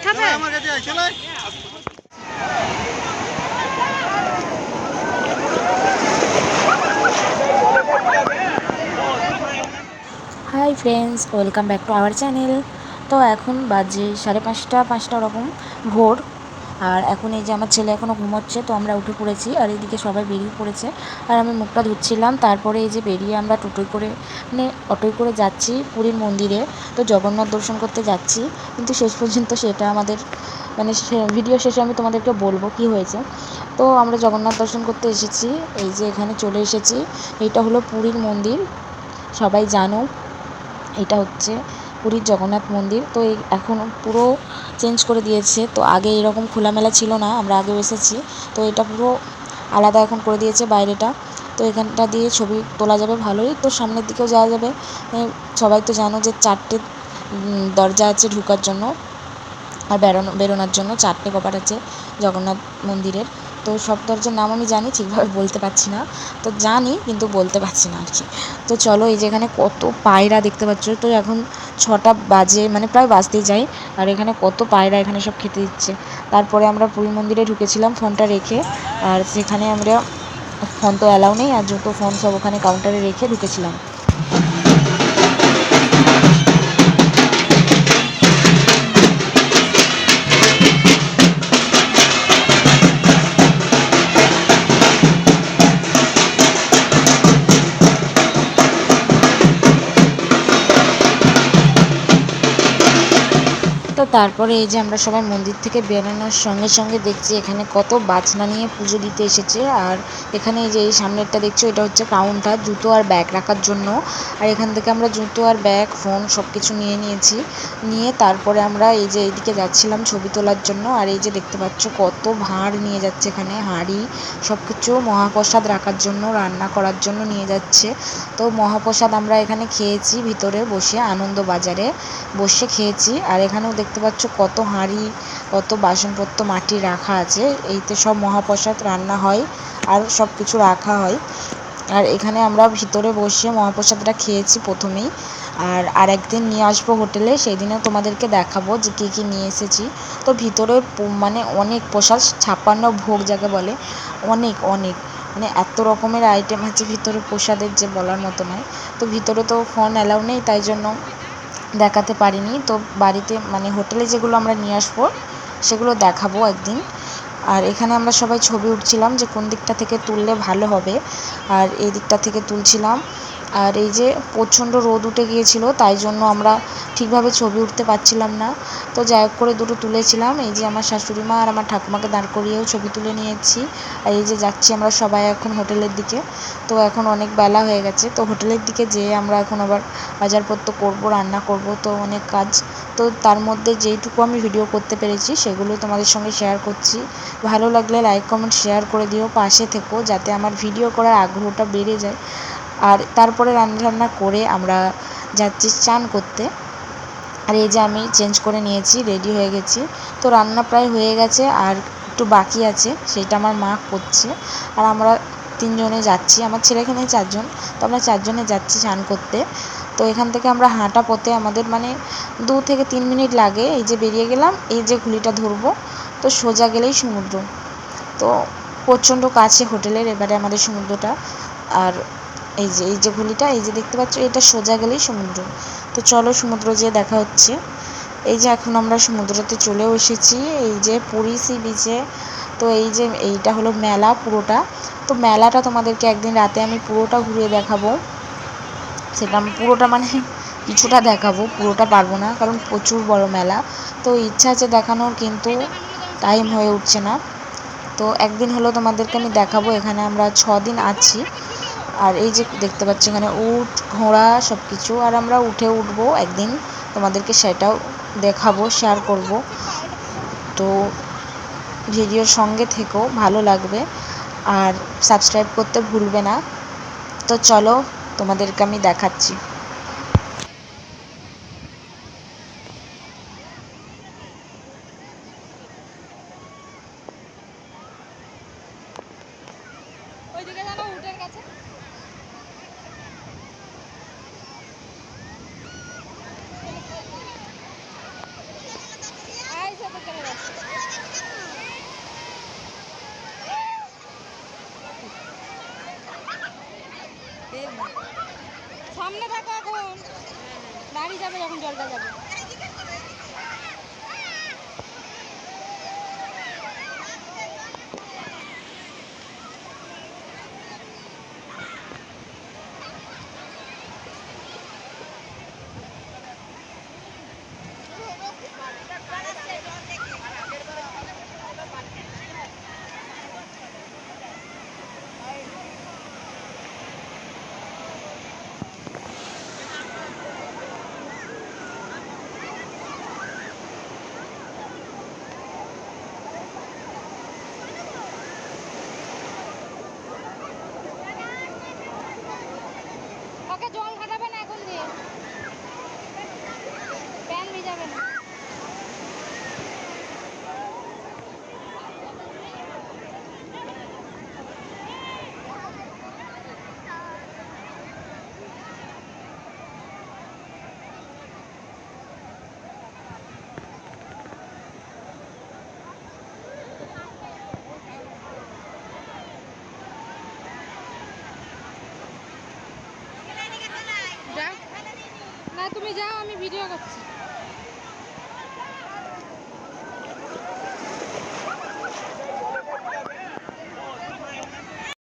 Hi friends, welcome back to our channel. তো এখন বাজে 5:30 ওরকম ভোর। আর এখন এই যে আমার ছেলে এখনও ঘুমোচ্ছে, তো আমরা উঠে পড়েছি। আর এদিকে সবাই বেরিয়ে পড়েছে, আর আমি মুখটা ধুচ্ছিলাম। তারপরে এই যে বেরিয়ে আমরা টোটোয় করে মানে অটোয় করে যাচ্ছি পুরীর মন্দিরে। তো জগন্নাথ দর্শন করতে যাচ্ছি, কিন্তু শেষ পর্যন্ত সেটা আমাদের মানে ভিডিও শেষে আমি তোমাদেরকে বলবো কি হয়েছে। তো আমরা জগন্নাথ দর্শন করতে এসেছি, এই যে এখানে চলে এসেছি। এইটা হলো পুরীর মন্দির, সবাই জানো এটা হচ্ছে পুরীর জগন্নাথ মন্দির। তো এখন পুরো চেঞ্জ করে দিয়েছে। তো আগে এরকম খোলামেলা ছিল না, আমরা আগেও এসেছি। তো এটা পুরো আলাদা এখন করে দিয়েছে বাইরেটা। তো এখানটা দিয়ে ছবি তোলা যাবে ভালোই, তো সামনের দিকেও যাওয়া যাবে। সবাই তো জানো যে 4টে দরজা আছে ঢোকার জন্য, আর বেরোনোর জন্য 4টে কপাট আছে জগন্নাথ মন্দিরের। তো সব দরজার নাম আমি জানি, ঠিকভাবে বলতে পারছি না। তো জানি কিন্তু বলতে পারছি না আর কি। তো চলো, এই যেখানে কত পায়রা দেখতে পাচ্ছ। তো এখন 6টা বাজে, মানে প্রায় বাজতেই যায়। আর এখানে কত পায়রা এখানে সব খেতে দিচ্ছে। তারপরে আমরা পুরী মন্দিরে ঢুকেছিলাম ফোনটা রেখে। আর সেখানে আমরা ফোন তো অ্যালাউ নেই, আর জুতো ফোন সব ওখানে কাউন্টারে রেখে ঢুকেছিলাম। তো তারপরে এই যে আমরা সবাই মন্দির থেকে বেরোনোর সঙ্গে সঙ্গে দেখছি এখানে কত বাজনা নিয়ে পুজো দিতে এসেছে। আর এখানে এই যে এই সামনেরটা দেখছো, এটা হচ্ছে কাউন্টার জুতো আর ব্যাগ রাখার জন্য। আর এখান থেকে আমরা জুতো আর ব্যাগ ফোন সব কিছু নিয়েছি। নিয়ে তারপরে আমরা এই যে এইদিকে যাচ্ছিলাম ছবি তোলার জন্য। আর এই যে দেখতে পাচ্ছ কত ভাঁড় নিয়ে যাচ্ছে, এখানে হাঁড়ি সব কিছু মহাপ্রসাদ রাখার জন্য, রান্না করার জন্য নিয়ে যাচ্ছে। তো মহাপ্রসাদ আমরা এখানে খেয়েছি ভিতরে বসে, আনন্দ বাজারে বসে খেয়েছি। আর এখানেও দেখতে পাচ্ছ কত হাঁড়ি, কত বাসনপত্র মাটির রাখা আছে। এইতে সব মহাপ্রসাদ রান্না হয় আর সব কিছু রাখা হয়। আর এখানে আমরা ভিতরে বসে মহাপ্রসাদটা খেয়েছি প্রথমেই। আর একদিন নিয়ে আসবো হোটেলে, সেই দিনে তোমাদেরকে দেখাবো যে কী কী নিয়ে এসেছি। তো ভিতরে মানে অনেক প্রসাদ, 56 ভোগ যাকে বলে, অনেক অনেক মানে এত রকমের আইটেম আছে ভিতরে প্রসাদের যে বলার মতো নয়। তো ভিতরে তো ফোন অ্যালাউ নেই, তাই জন্য দেখাতে পারিনি। তো বাড়িতে মানে হোটেলে যেগুলো আমরা নিয়ে আসবো সেগুলো দেখাবো একদিন। আর এখানে আমরা সবাই ছবি উঠছিলাম যে কোন দিকটা থেকে তুললে ভালো হবে, আর এই দিকটা থেকে তুলছিলাম। আর এই যে প্রচণ্ড রোদ উঠে গিয়েছিল, তাই জন্য আমরা ঠিকভাবে ছবি উঠতে পারছিলাম না। তো যাই হোক করে দুটো তুলেছিলাম। এই যে আমার শাশুড়ি মা আর আমার ঠাকুমাকে দাঁড় করিয়েও ছবি তুলে নিয়েছি। আর এই যে যাচ্ছি আমরা সবাই এখন হোটেলের দিকে। তো এখন অনেক বেলা হয়ে গেছে, তো হোটেলের দিকে যেয়ে আমরা এখন আবার বাজারপত্র করব, রান্না করব, তো অনেক কাজ। তো তার মধ্যে যেইটুকু আমি ভিডিও করতে পেরেছি সেগুলো তোমাদের সঙ্গে শেয়ার করছি। ভালো লাগলে লাইক কমেন্ট শেয়ার করে দিও, পাশে থেকো, যাতে আমার ভিডিও করার আগ্রহটা বেড়ে যায়। আর তারপরে রান্না করে আমরা যাচ্ছি চান করতে। আর এই যে আমি চেঞ্জ করে নিয়েছি, রেডি হয়ে গেছি। তো রান্না প্রায় হয়ে গেছে, আর একটু বাকি আছে, সেটা আমার মা করছে। আর আমরা 3জনে যাচ্ছি, আমার ছেলে এখানে 4জন। তো আমরা 4জনে যাচ্ছি চান করতে। তো এখান থেকে আমরা হাঁটা পথে আমাদের মানে 2 থেকে 3 মিনিট লাগে। এই যে বেরিয়ে গেলাম, এই যে ঘুলিটা ধরবো, তো সোজা গেলেই সমুদ্র। তো প্রচণ্ড কাছে হোটেলের এবারে আমাদের সমুদ্রটা। আর এই যে ঘুলিটা এই যে দেখতে পাচ্ছ, এটা সোজা গেলেই সমুদ্র। তো চলো সমুদ্র যেয়ে দেখা হচ্ছে। এই যে এখন আমরা সমুদ্রতে চলেও এসেছি, এই যে পুরী সি বিচে। তো এই যে এইটা হলো মেলা পুরোটা। তো মেলাটা তোমাদেরকে একদিন রাতে আমি পুরোটা ঘুরিয়ে দেখাবো। সেটা আমি পুরোটা মানে কিছুটা দেখাবো, পুরোটা পারবো না, কারণ প্রচুর বড় মেলা। তো ইচ্ছা আছে দেখানোর, কিন্তু টাইম হয়ে উঠছে না। তো একদিন হলো তোমাদেরকে আমি দেখাবো। এখানে আমরা 6 দিন আছি। আর এই যে দেখতে পাচ্ছি এখানে উট ঘোড়া সব কিছু, আর আমরা উঠবো একদিন, তোমাদেরকে সেটাও দেখাবো, শেয়ার করব। তো ভিডিওর সঙ্গে থেকো, ভালো লাগবে। আর সাবস্ক্রাইব করতে ভুলবে না। তো চলো তোমাদেরকে আমি দেখাচ্ছি। সামনে থাকো, এখন দাঁড়িয়ে যাবে যখন জলটা যাবে। ওকে জল খাটাবে না এখন দিয়ে, প্যান ভিজাবে না। যাও না, তুমি যাও, আমি ভিডিও করছি।